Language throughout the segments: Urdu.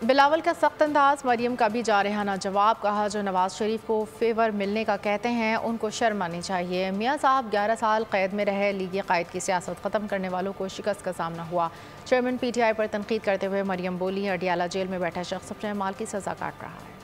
بلاول کا سخت انداز، مریم کا بھی جارحانہ جواب، کہا جو نواز شریف کو فیور ملنے کا کہتے ہیں ان کو شرم آنی چاہیے۔ میاں صاحب 11 سال قید میں رہے، لیگی قائد کی سیاست ختم کرنے والوں کو شکست کا سامنا ہوا۔ چیئرمین پی ٹی آئی پر تنقید کرتے ہوئے مریم بولی، اڈیالہ جیل میں بیٹھا شخص اپنے اعمال کی سزا کاٹ رہا ہے۔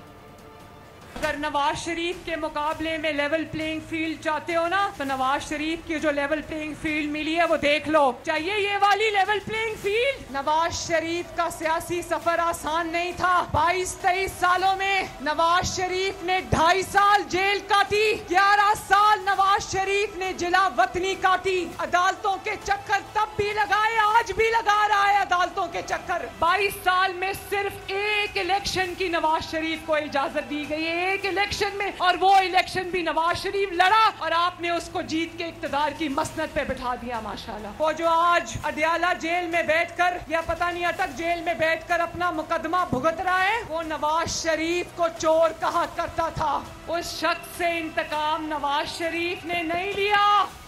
اگر نواز شریف کے مقابلے میں لیول پلینگ فیلڈ چاہتے ہو نا تو نواز شریف کی جو لیول پلینگ فیلڈ ملی ہے وہ دیکھ لو۔ چاہیے یہ والی level playing field? Nawaz Sharif کا سیاسی سفر آسان نہیں تھا۔ 22-23 سالوں میں نواز شریف نے 2.5 سال جیل کاٹی، 11 سال نواز شریف نے جلا وطنی کاٹی، عدالتوں کے چکر تب بھی لگائے، آج بھی لگا رہا ہے عدالتوں کے چکر۔ 22 سال میں صرف ایک الیکشن کی نواز شریف کو اجازت دی گئی ہے، ایک الیکشن میں، اور وہ الیکشن بھی نواز شریف لڑا اور آپ نے اس کو جیت کے اقتدار کی مسند پہ بٹھا دیا ماشاءاللہ۔ وہ جو آج اڈیالہ جیل میں بیٹھ کر یا پتہ نہیں اٹک جیل میں بیٹھ کر اپنا مقدمہ بھگت رہا ہے، وہ نواز شریف کو چور کہا کرتا تھا۔ اس شخص سے انتقام نواز شریف نے نہیں لیا،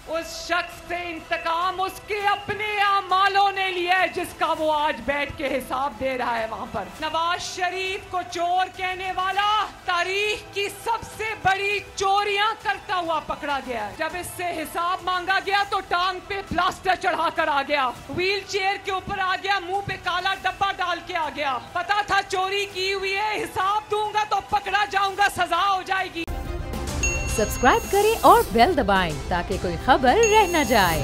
اس شخص سے انتقام اس کے اپنے اعمالوں نے لیا ہے، جس کا وہ آج بیٹھ کے حساب دے رہا ہے وہاں پر۔ نواز شریف کو چور کہنے والا تاریخ کی سب سے بڑی چوریاں کرتا ہوا پکڑا گیا ہے۔ جب اس سے حساب مانگا گیا تو ٹانگ پہ پلاسٹر چڑھا کر آ گیا، ویل چیئر کے اوپر آ گیا، منہ پہ کالا ڈبہ ڈال کے آ گیا۔ پتا تھا چوری کی ہوئی ہے، حساب دوں گا تو پکڑا جاؤں گا، سزا ہو جائے گی۔ سبسکرائب کریں اور بیل دبائیں تاکہ کوئی خبر رہ نہ جائے۔